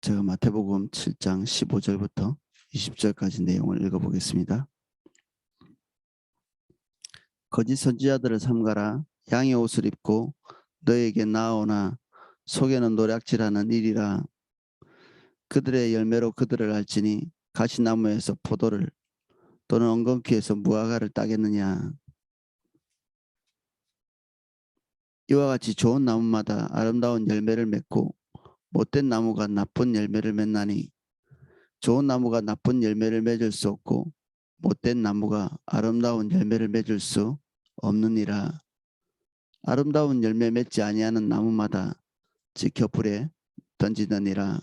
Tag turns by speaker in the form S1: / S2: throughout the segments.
S1: 제가 마태복음 7장 15절부터 20절까지 내용을 읽어보겠습니다. 거짓 선지자들을 삼가라. 양의 옷을 입고 너에게 나아오나 속에는 노략질하는 일이라. 그들의 열매로 그들을 알지니 가시나무에서 포도를 또는 엉겅퀴에서 무화과를 따겠느냐. 이와 같이 좋은 나무마다 아름다운 열매를 맺고 못된 나무가 나쁜 열매를 맺나니 좋은 나무가 나쁜 열매를 맺을 수 없고 못된 나무가 아름다운 열매를 맺을 수 없느니라. 아름다운 열매 맺지 아니하는 나무마다 지켜 불에 던지느니라.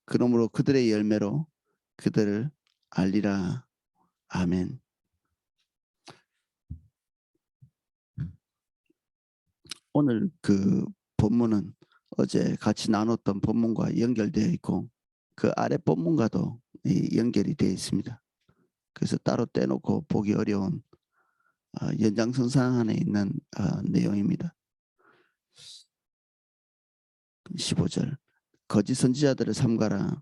S1: 그러므로 그들의 열매로 그들을 알리라. 아멘. 오늘 그 본문은 어제 같이 나눴던 본문과 연결되어 있고 그 아래 본문과도 연결이 되어 있습니다. 그래서 따로 떼놓고 보기 어려운 연장선상 안에 있는 내용입니다. 15절 거짓 선지자들을 삼가라.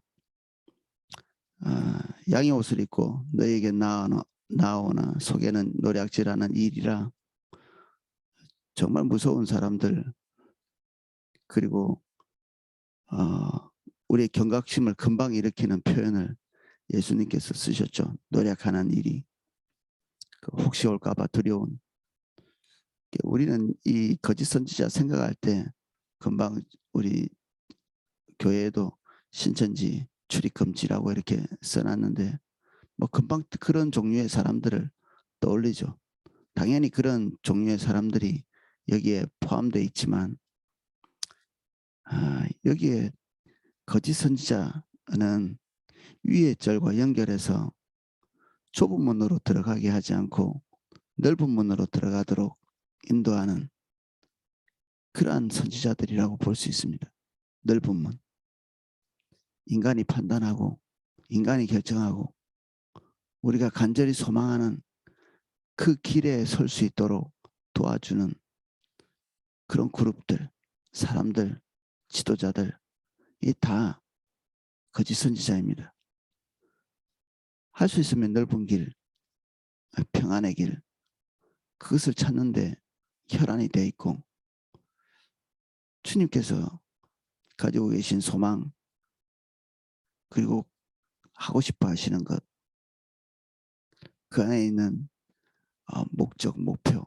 S1: 양의 옷을 입고 너에게 나오나 속에는 노략질하는 일이라. 정말 무서운 사람들, 그리고 우리의 경각심을 금방 일으키는 표현을 예수님께서 쓰셨죠. 노략하는 일이 혹시 올까 봐 두려운. 우리는 이 거짓 선지자 생각할 때 금방 우리 교회에도 신천지 출입금지라고 이렇게 써놨는데 뭐 금방 그런 종류의 사람들을 떠올리죠. 당연히 그런 종류의 사람들이 여기에 포함되어 있지만 여기에 거짓 선지자는 위의 절과 연결해서 좁은 문으로 들어가게 하지 않고 넓은 문으로 들어가도록 인도하는 그러한 선지자들이라고 볼 수 있습니다. 넓은 문. 인간이 판단하고 인간이 결정하고 우리가 간절히 소망하는 그 길에 설 수 있도록 도와주는 그런 그룹들, 사람들, 지도자들, 이 다 거짓 선지자입니다. 할 수 있으면 넓은 길, 평안의 길, 그것을 찾는데 혈안이 되어 있고 주님께서 가지고 계신 소망, 그리고 하고 싶어 하시는 것, 그 안에 있는 목적, 목표,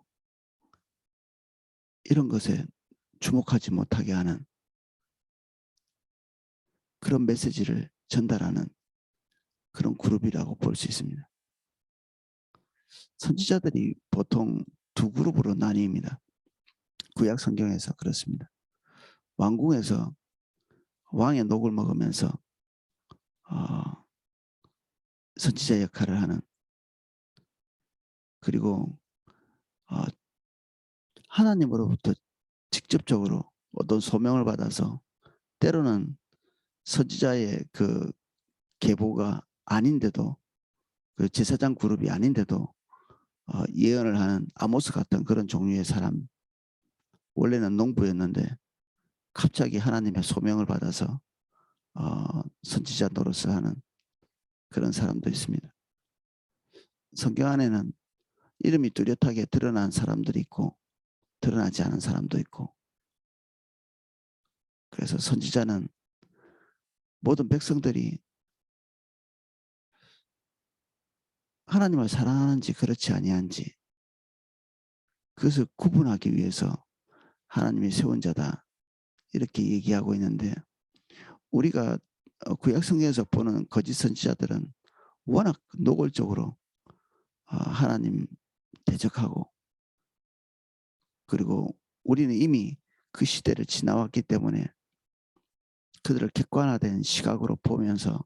S1: 이런 것에 주목하지 못하게 하는 그런 메시지를 전달하는 그런 그룹이라고 볼 수 있습니다. 선지자들이 보통 두 그룹으로 나뉩니다. 구약 성경에서 그렇습니다. 왕궁에서 왕의 녹을 먹으면서 선지자 역할을 하는, 그리고 하나님으로부터 직접적으로 어떤 소명을 받아서 때로는 선지자의 그 계보가 아닌데도, 그 제사장 그룹이 아닌데도 예언을 하는 아모스 같은 그런 종류의 사람. 원래는 농부였는데 갑자기 하나님의 소명을 받아서 선지자 노릇을 하는 그런 사람도 있습니다. 성경 안에는 이름이 뚜렷하게 드러난 사람들이 있고 드러나지 않은 사람도 있고, 그래서 선지자는 모든 백성들이 하나님을 사랑하는지 그렇지 아니한지 그것을 구분하기 위해서 하나님이 세운 자다, 이렇게 얘기하고 있는데, 우리가 구약 성경에서 보는 거짓 선지자들은 워낙 노골적으로 하나님 대적하고, 그리고 우리는 이미 그 시대를 지나왔기 때문에 그들을 객관화된 시각으로 보면서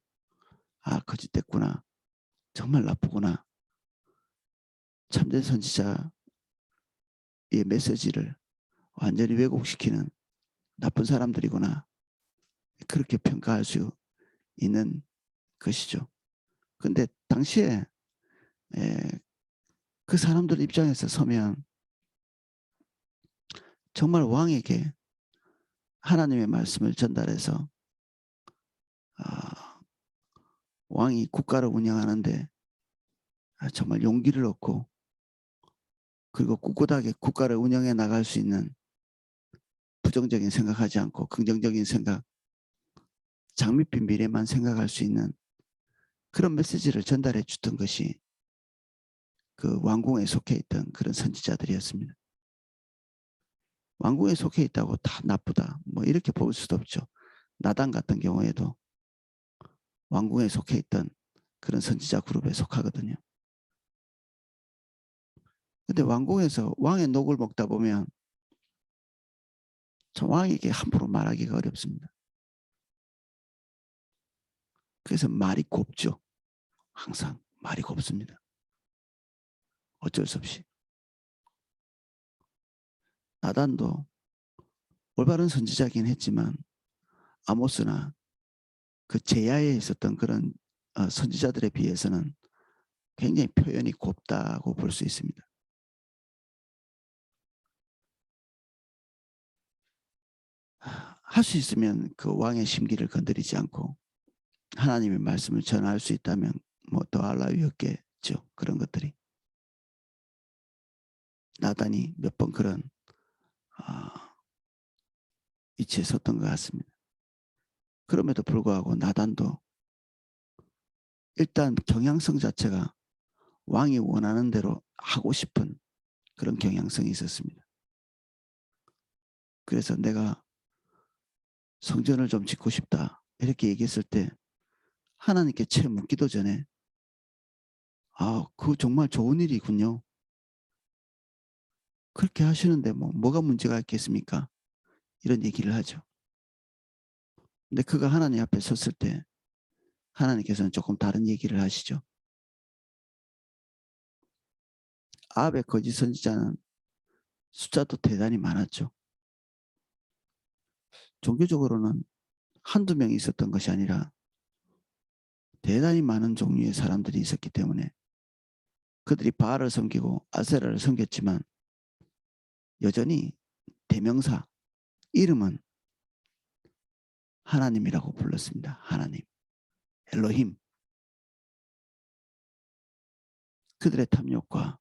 S1: 거짓됐구나, 정말 나쁘구나, 참된 선지자의 메시지를 완전히 왜곡시키는 나쁜 사람들이구나, 그렇게 평가할 수 있는 것이죠. 그런데 당시에 그 사람들 입장에서 서면 정말 왕에게 하나님의 말씀을 전달해서 왕이 국가를 운영하는데 정말 용기를 얻고 그리고 꿋꿋하게 국가를 운영해 나갈 수 있는 부정적인 생각하지 않고 긍정적인 생각, 장밋빛 미래만 생각할 수 있는 그런 메시지를 전달해 주던 것이 그 왕궁에 속해 있던 그런 선지자들이었습니다. 왕궁에 속해 있다고 다 나쁘다 뭐 이렇게 볼 수도 없죠. 나단 같은 경우에도 왕궁에 속해 있던 그런 선지자 그룹에 속하거든요. 근데 왕궁에서 왕의 녹을 먹다 보면 참 왕에게 함부로 말하기가 어렵습니다. 그래서 말이 곱죠. 항상 말이 곱습니다. 어쩔 수 없이. 나단도 올바른 선지자긴 했지만 아모스나 그 제야에 있었던 그런 선지자들에 비해서는 굉장히 표현이 곱다고 볼 수 있습니다. 할 수 있으면 그 왕의 심기를 건드리지 않고 하나님의 말씀을 전할 수 있다면 뭐 더 알라위였겠죠. 그런 것들이. 나단이 몇 번 그런 위치에 섰던 것 같습니다. 그럼에도 불구하고 나단도 일단 경향성 자체가 왕이 원하는 대로 하고 싶은 그런 경향성이 있었습니다. 그래서 내가 성전을 좀 짓고 싶다 이렇게 얘기했을 때 하나님께 채 묻기도 전에 그거 정말 좋은 일이군요. 그렇게 하시는데 뭐가 문제가 있겠습니까? 이런 얘기를 하죠. 근데 그가 하나님 앞에 섰을 때 하나님께서는 조금 다른 얘기를 하시죠. 아합의 거짓 선지자는 숫자도 대단히 많았죠. 종교적으로는 한두 명이 있었던 것이 아니라 대단히 많은 종류의 사람들이 있었기 때문에 그들이 바알을 섬기고 아세라를 섬겼지만 여전히 대명사 이름은 하나님이라고 불렀습니다. 하나님, 엘로힘. 그들의 탐욕과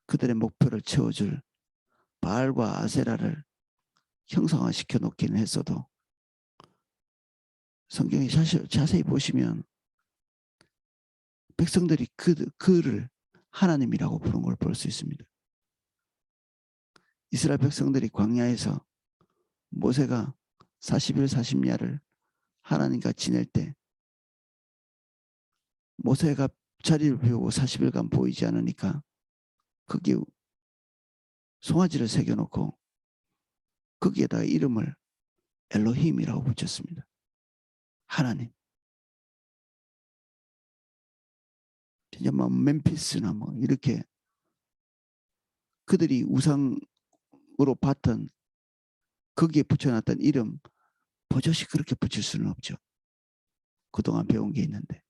S1: 그들의 목표를 채워줄 바알과 아세라를 형상화시켜 놓기는 했어도 성경이 자세히 보시면 백성들이 그를 하나님이라고 부른 걸 볼 수 있습니다. 이스라엘 백성들이 광야에서 모세가 40일 40야를 하나님과 지낼 때 모세가 자리를 비우고 40일간 보이지 않으니까 거기에 송아지를 새겨놓고 거기에다가 이름을 엘로힘이라고 붙였습니다. 하나님. 이제 뭐 멤피스나 뭐 이렇게 그들이 우상으로 봤던 거기에 붙여놨던 이름 버젓이 그렇게 붙일 수는 없죠. 그동안 배운 게 있는데.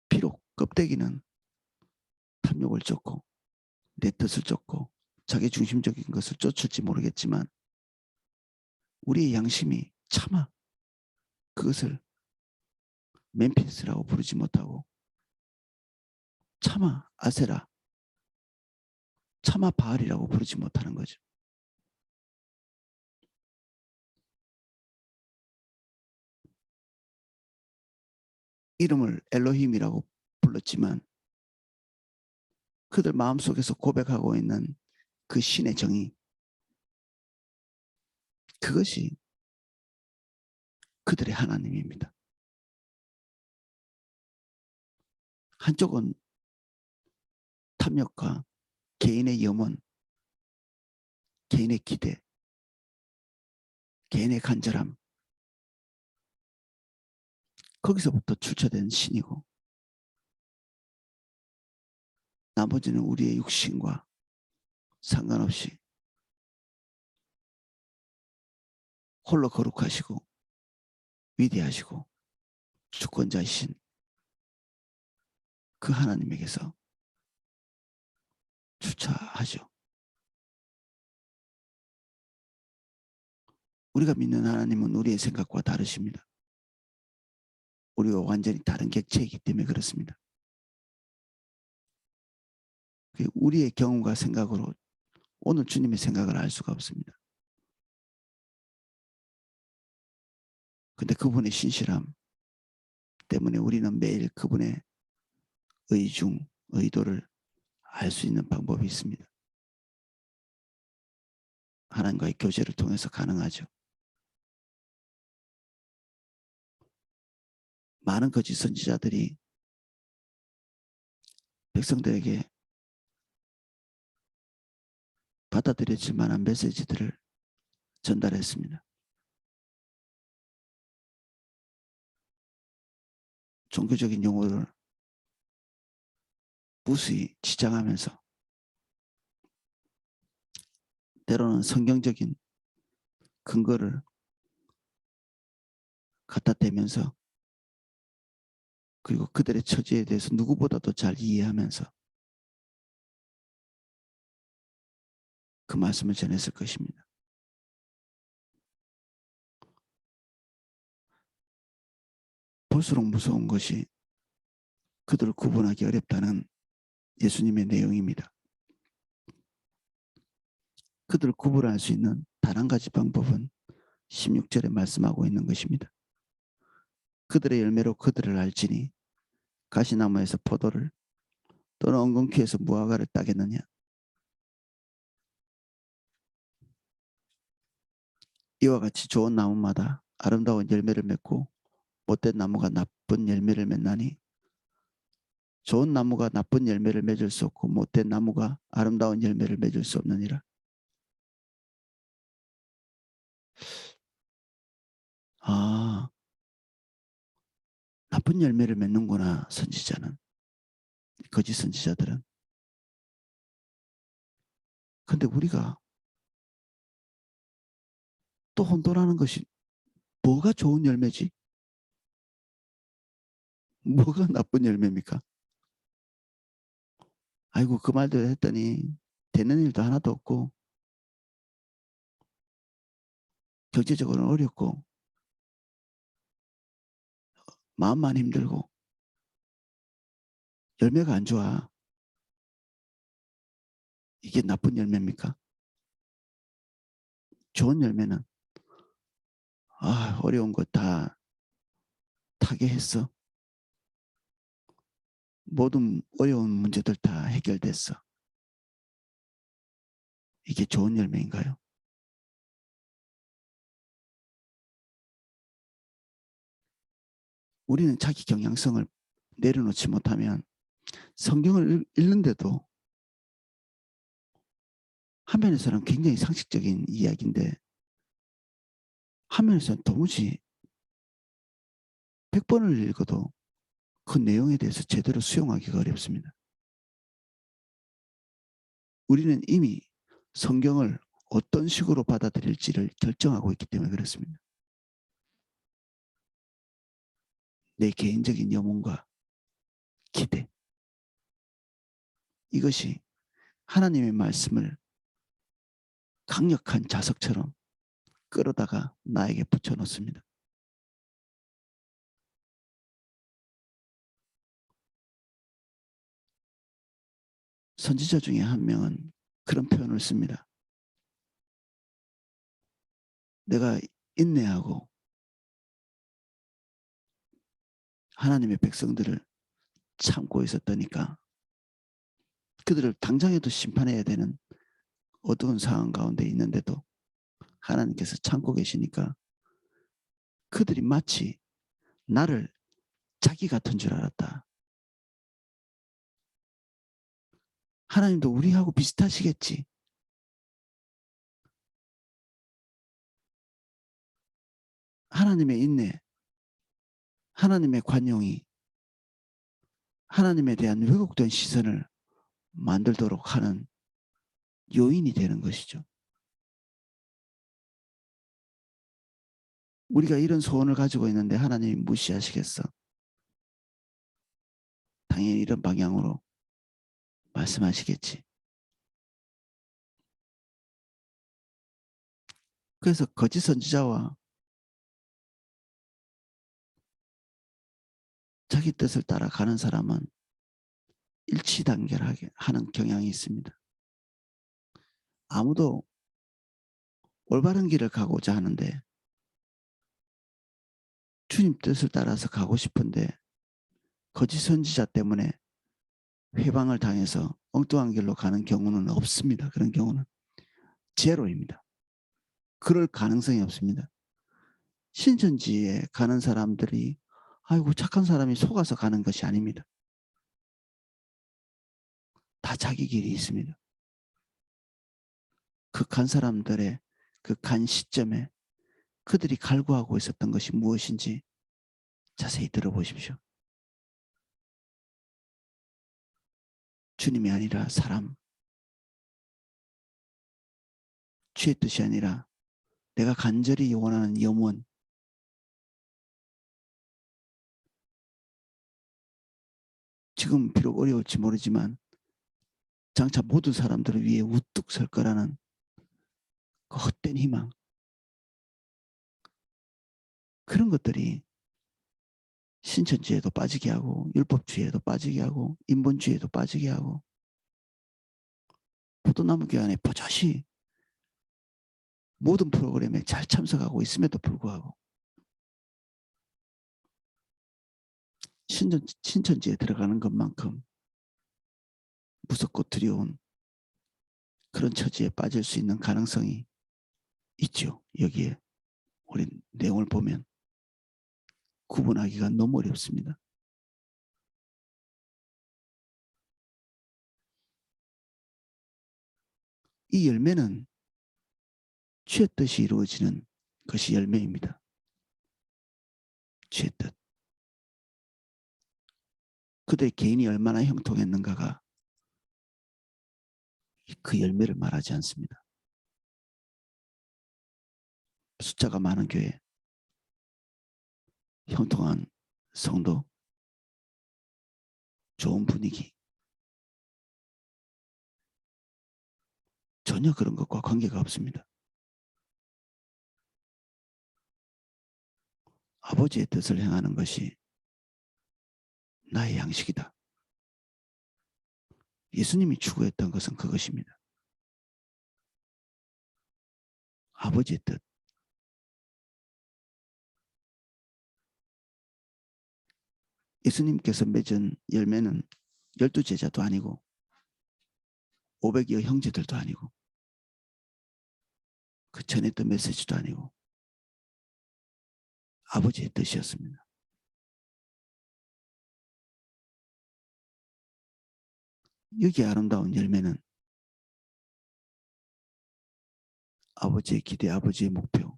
S1: 비록 껍데기는 탐욕을 쫓고 내 뜻을 쫓고 자기 중심적인 것을 쫓을지 모르겠지만 우리의 양심이 차마 그것을 멤피스라고 부르지 못하고 차마 아세라, 차마 바알이라고 부르지 못하는 거죠. 이름을 엘로힘이라고 불렀지만 그들 마음속에서 고백하고 있는 그 신의 정의, 그것이 그들의 하나님입니다. 한쪽은 탐욕과 개인의 염원, 개인의 기대, 개인의 간절함, 거기서부터 출처된 신이고 나머지는 우리의 육신과 상관없이 홀로 거룩하시고 위대하시고 주권자이신 그 하나님에게서 출처하죠. 우리가 믿는 하나님은 우리의 생각과 다르십니다. 우리가 완전히 다른 객체이기 때문에 그렇습니다. 우리의 경험과 생각으로 오늘 주님의 생각을 알 수가 없습니다. 근데 그분의 신실함 때문에 우리는 매일 그분의 의중, 의도를 알 수 있는 방법이 있습니다. 하나님과의 교제를 통해서 가능하죠. 많은 거짓 선지자들이 백성들에게 받아들여질 만한 메시지들을 전달했습니다. 종교적인 용어를 무수히 지장하면서 때로는 성경적인 근거를 갖다 대면서 그리고 그들의 처지에 대해서 누구보다도 잘 이해하면서 그 말씀을 전했을 것입니다. 볼수록 무서운 것이 그들을 구분하기 어렵다는 예수님의 내용입니다. 그들을 구분할 수 있는 단 한 가지 방법은 16절에 말씀하고 있는 것입니다. 그들의 열매로 그들을 알지니 가시나무에서 포도를 또는 엉겅퀴에서 무화과를 따겠느냐. 이와 같이 좋은 나무마다 아름다운 열매를 맺고 못된 나무가 나쁜 열매를 맺나니 좋은 나무가 나쁜 열매를 맺을 수 없고 못된 나무가 아름다운 열매를 맺을 수 없느니라. 아, 나쁜 열매를 맺는구나, 선지자는. 거짓 선지자들은. 근데 우리가 또 혼돈하는 것이 뭐가 좋은 열매지? 뭐가 나쁜 열매입니까? 아이고, 그 말대로 했더니 되는 일도 하나도 없고 경제적으로는 어렵고 마음만 힘들고 열매가 안 좋아. 이게 나쁜 열매입니까? 좋은 열매는 어려운 거 다 타게 했어. 모든 어려운 문제들 다 해결됐어. 이게 좋은 열매인가요? 우리는 자기 경향성을 내려놓지 못하면 성경을 읽는데도 한면에서는 굉장히 상식적인 이야기인데 한면에서는 도무지 100번을 읽어도 그 내용에 대해서 제대로 수용하기가 어렵습니다. 우리는 이미 성경을 어떤 식으로 받아들일지를 결정하고 있기 때문에 그렇습니다. 내 개인적인 염원과 기대, 이것이 하나님의 말씀을 강력한 자석처럼 끌어다가 나에게 붙여놓습니다. 선지자 중에 한 명은 그런 표현을 씁니다. 내가 인내하고 하나님의 백성들을 참고 있었다니까 그들을 당장에도 심판해야 되는 어두운 상황 가운데 있는데도 하나님께서 참고 계시니까 그들이 마치 나를 자기 같은 줄 알았다. 하나님도 우리하고 비슷하시겠지. 하나님의 인내, 하나님의 관용이 하나님에 대한 왜곡된 시선을 만들도록 하는 요인이 되는 것이죠. 우리가 이런 소원을 가지고 있는데 하나님이 무시하시겠어? 당연히 이런 방향으로 말씀하시겠지. 그래서 거짓 선지자와 자기 뜻을 따라 가는 사람은 일치단결하게 하는 경향이 있습니다. 아무도 올바른 길을 가고자 하는데 주님 뜻을 따라서 가고 싶은데 거짓 선지자 때문에 회방을 당해서 엉뚱한 길로 가는 경우는 없습니다. 그런 경우는 제로입니다. 그럴 가능성이 없습니다. 신천지에 가는 사람들이 아이고 착한 사람이 속아서 가는 것이 아닙니다. 다 자기 길이 있습니다. 그 간 사람들의 그 간 시점에 그들이 갈구하고 있었던 것이 무엇인지 자세히 들어보십시오. 주님이 아니라 사람, 주의 뜻이 아니라 내가 간절히 원하는 염원, 지금 비록 어려울지 모르지만 장차 모든 사람들을 위해 우뚝 설 거라는 그 헛된 희망, 그런 것들이 신천지에도 빠지게 하고 율법주의에도 빠지게 하고 인본주의에도 빠지게 하고 포도나무 교환에 버젓이 모든 프로그램에 잘 참석하고 있음에도 불구하고 신천지에 들어가는 것만큼 무섭고 두려운 그런 처지에 빠질 수 있는 가능성이 있죠. 여기에 우리 내용을 보면 구분하기가 너무 어렵습니다. 이 열매는 주의 뜻이 이루어지는 것이 열매입니다. 주의 뜻. 그들의 개인이 얼마나 형통했는가가 그 열매를 말하지 않습니다. 숫자가 많은 교회, 형통한 성도, 좋은 분위기, 전혀 그런 것과 관계가 없습니다. 아버지의 뜻을 행하는 것이 나의 양식이다. 예수님이 추구했던 것은 그것입니다. 아버지의 뜻. 예수님께서 맺은 열매는 12제자도 아니고 500여 형제들도 아니고 그 전했던 메시지도 아니고 아버지의 뜻이었습니다. 여기 아름다운 열매는 아버지의 기대, 아버지의 목표,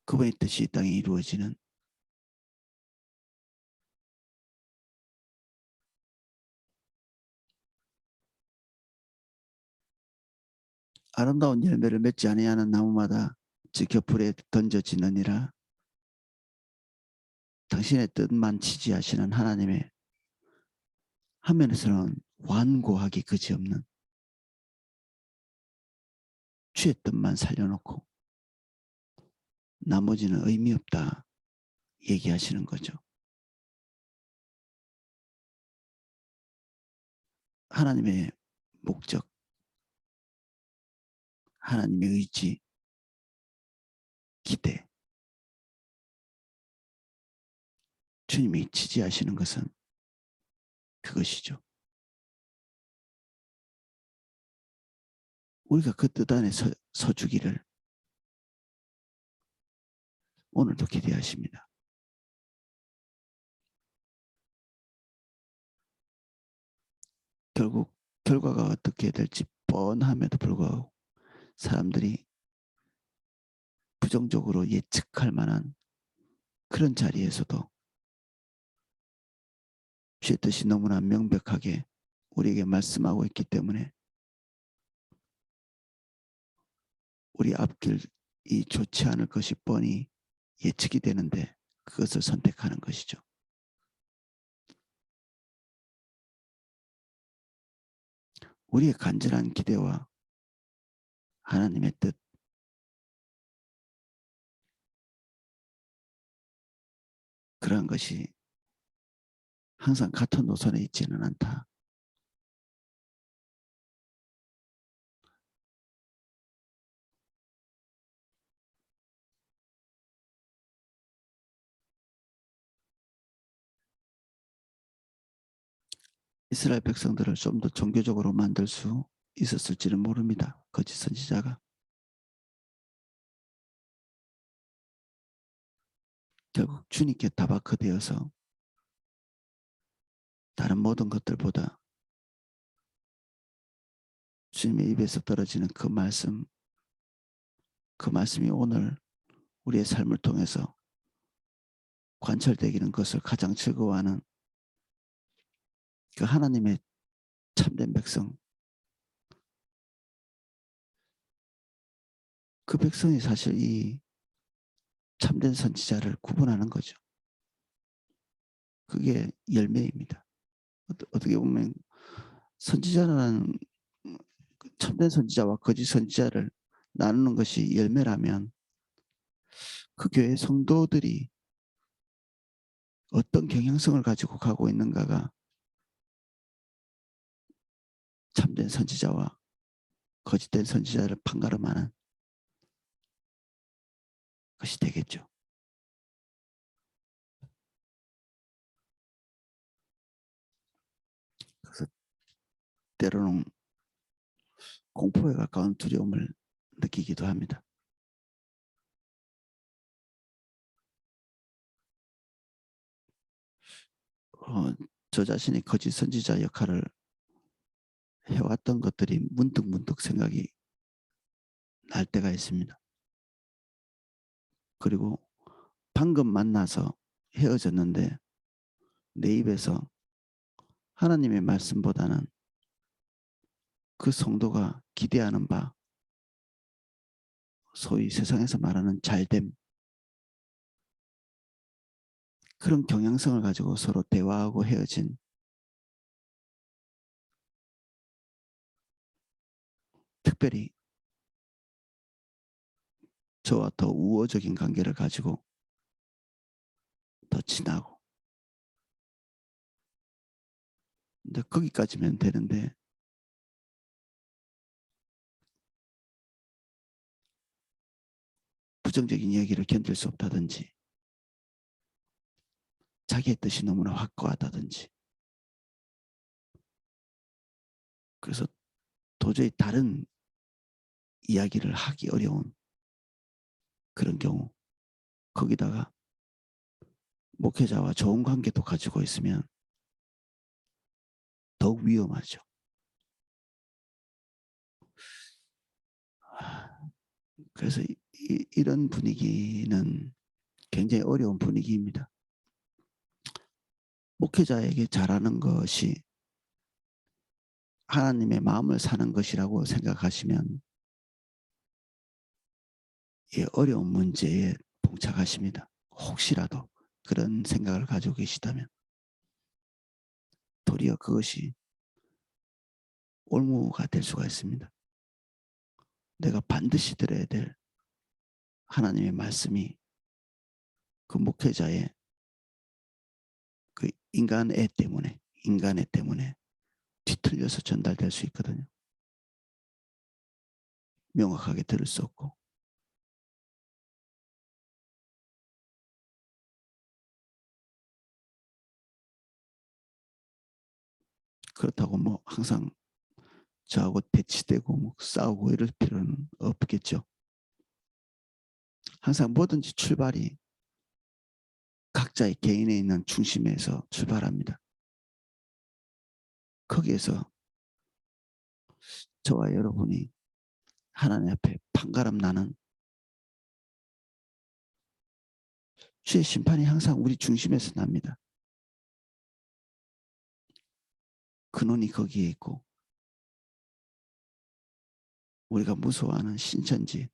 S1: 그분의 뜻이 이 땅에 이루어지는 아름다운 열매를 맺지 아니하는 나무마다 지켜 불에 던져지느니라. 당신의 뜻만 지지하시는 하나님의 한면에서는 완고하기 그지없는 주의 뜻만 살려놓고 나머지는 의미 없다 얘기하시는 거죠. 하나님의 목적, 하나님의 의지, 기대, 주님이 지지하시는 것은 그것이죠. 우리가 그 뜻 안에 서주기를 오늘도 기대하십니다. 결국 결과가 어떻게 될지 뻔함에도 불구하고 사람들이 부정적으로 예측할 만한 그런 자리에서도 주의 뜻이 너무나 명백하게 우리에게 말씀하고 있기 때문에 우리 앞길이 좋지 않을 것이 뻔히 예측이 되는데 그것을 선택하는 것이죠. 우리의 간절한 기대와 하나님의 뜻, 그러한 것이 항상 같은 노선에 있지는 않다. 이스라엘 백성들을 좀 더 종교적으로 만들 수 있었을지는 모릅니다. 거짓 선지자가. 결국 주님께 다바크되어서 다른 모든 것들보다 주님의 입에서 떨어지는 그 말씀이 오늘 우리의 삶을 통해서 관철되기는 것을 가장 즐거워하는 그 하나님의 참된 백성, 그 백성이 사실 이 참된 선지자를 구분하는 거죠. 그게 열매입니다. 어떻게 보면 선지자라는 참된 선지자와 거짓 선지자를 나누는 것이 열매라면 그 교회 성도들이 어떤 경향성을 가지고 가고 있는가가 참된 선지자와 거짓된 선지자를 판가름하는 것이 되겠죠. 그래서 때로는 공포에 가까운 두려움을 느끼기도 합니다. 저 자신이 거짓 선지자 역할을 해왔던 것들이 문득 생각이 날 때가 있습니다. 그리고 방금 만나서 헤어졌는데 내 입에서 하나님의 말씀보다는 그 성도가 기대하는 바, 소위 세상에서 말하는 잘됨, 그런 경향성을 가지고 서로 대화하고 헤어진, 특별히 저와 더 우호적인 관계를 가지고 더 친하고, 근데 거기까지면 되는데 부정적인 이야기를 견딜 수 없다든지, 자기의 뜻이 너무나 확고하다든지, 그래서 도저히 다른 이야기를 하기 어려운 그런 경우, 거기다가 목회자와 좋은 관계도 가지고 있으면 더욱 위험하죠. 그래서 이런 분위기는 굉장히 어려운 분위기입니다. 목회자에게 잘하는 것이 하나님의 마음을 사는 것이라고 생각하시면 이 어려운 문제에 봉착하십니다. 혹시라도 그런 생각을 가지고 계시다면 도리어 그것이 올무가 될 수가 있습니다. 내가 반드시 들어야 될 하나님의 말씀이 그 목회자의 그 인간애 때문에 뒤틀려서 전달될 수 있거든요. 명확하게 들을 수 없고. 그렇다고 뭐 항상 저하고 대치되고 뭐 싸우고 이럴 필요는 없겠죠. 항상 뭐든지 출발이 각자의 개인에 있는 중심에서 출발합니다. 거기에서 저와 여러분이 하나님 앞에 판가름 나는 주의 심판이 항상 우리 중심에서 납니다. 근원이 거기에 있고 우리가 무서워하는 신천지,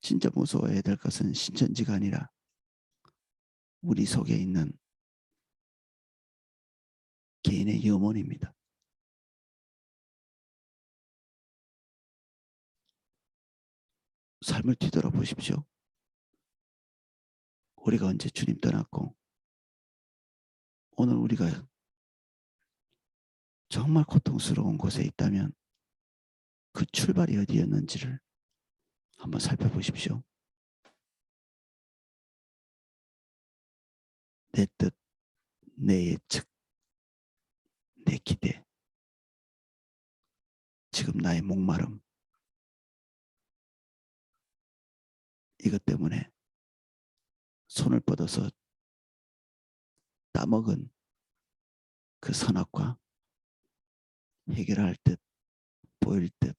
S1: 진짜 무서워해야 될 것은 신천지가 아니라 우리 속에 있는 개인의 염원입니다. 삶을 뒤돌아 보십시오. 우리가 언제 주님 떠났고 오늘 우리가 정말 고통스러운 곳에 있다면 그 출발이 어디였는지를 한번 살펴보십시오. 내 뜻, 내 예측, 내 기대, 지금 나의 목마름, 이것 때문에 손을 뻗어서 따먹은 그 선악과 해결할 듯 보일 듯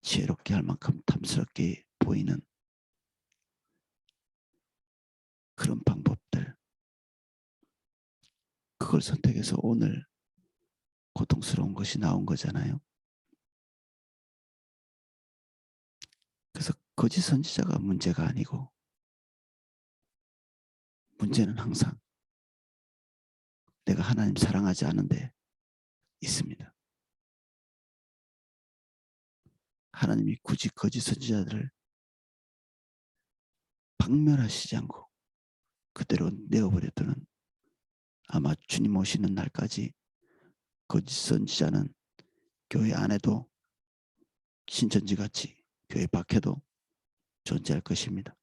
S1: 지혜롭게 할 만큼 탐스럽게 보이는 그런 방법들, 그걸 선택해서 오늘 고통스러운 것이 나온 거잖아요. 그래서 거짓 선지자가 문제가 아니고 문제는 항상 내가 하나님 사랑하지 않은데 있습니다. 하나님이 굳이 거짓 선지자들을 박멸하시지 않고 그대로 내어버렸더는 아마 주님 오시는 날까지 거짓 선지자는 교회 안에도 신천지같이 교회 밖에도 존재할 것입니다.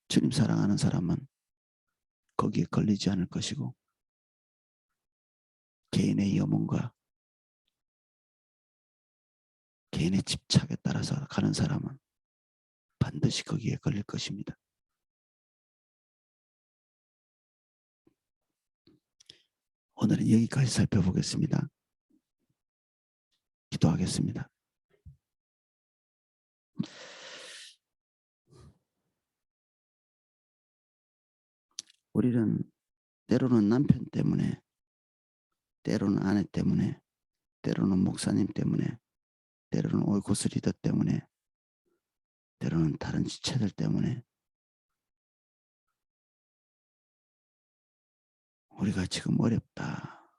S1: 주님 사랑하는 사람은 거기에 걸리지 않을 것이고 개인의 염원과 개인의 집착에 따라서 가는 사람은 반드시 거기에 걸릴 것입니다. 오늘은 여기까지 살펴보겠습니다. 기도하겠습니다. 우리는 때로는 남편 때문에, 때로는 아내 때문에, 때로는 목사님 때문에, 때로는 오이코스 리더 때문에, 때로는 다른 지체들 때문에 우리가 지금 어렵다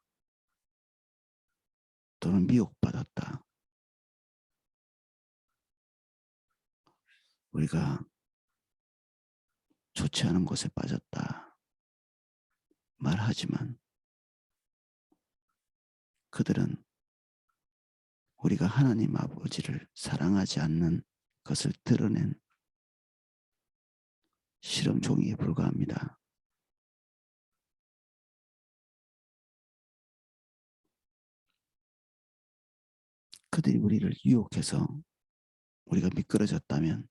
S1: 또는 미혹받았다, 우리가 좋지 않은 곳에 빠졌다 말하지만 그들은 우리가 하나님 아버지를 사랑하지 않는 것을 드러낸 실험 종이에 불과합니다. 그들이 우리를 유혹해서 우리가 미끄러졌다면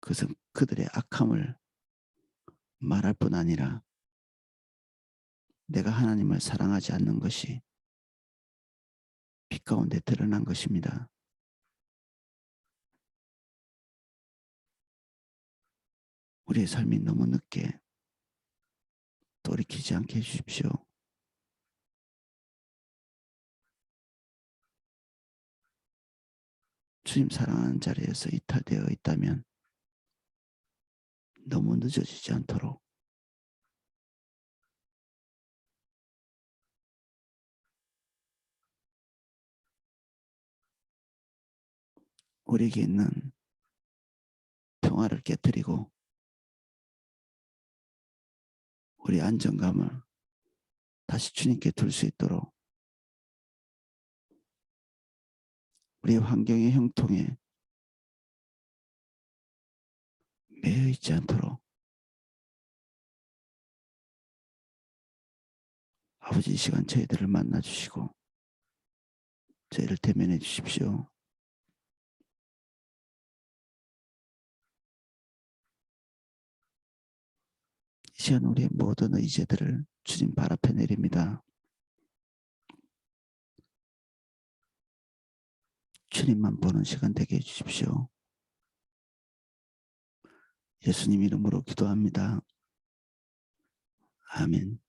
S1: 그것은 그들의 악함을 말할 뿐 아니라 내가 하나님을 사랑하지 않는 것이 빛 가운데 드러난 것입니다. 우리의 삶이 너무 늦게 돌이키지 않게 해주십시오. 주님 사랑하는 자리에서 이탈되어 있다면 너무 늦어지지 않도록 우리에게 있는 평화를 깨뜨리고 우리 안정감을 다시 주님께 둘 수 있도록 우리의 환경의 형통에 매여 있지 않도록 아버지 이 시간 저희들을 만나주시고 저희를 대면해 주십시오. 이 시간 우리의 모든 의제들을 주님 발 앞에 내립니다. 주님만 보는 시간 되게 해주십시오. 예수님 이름으로 기도합니다. 아멘.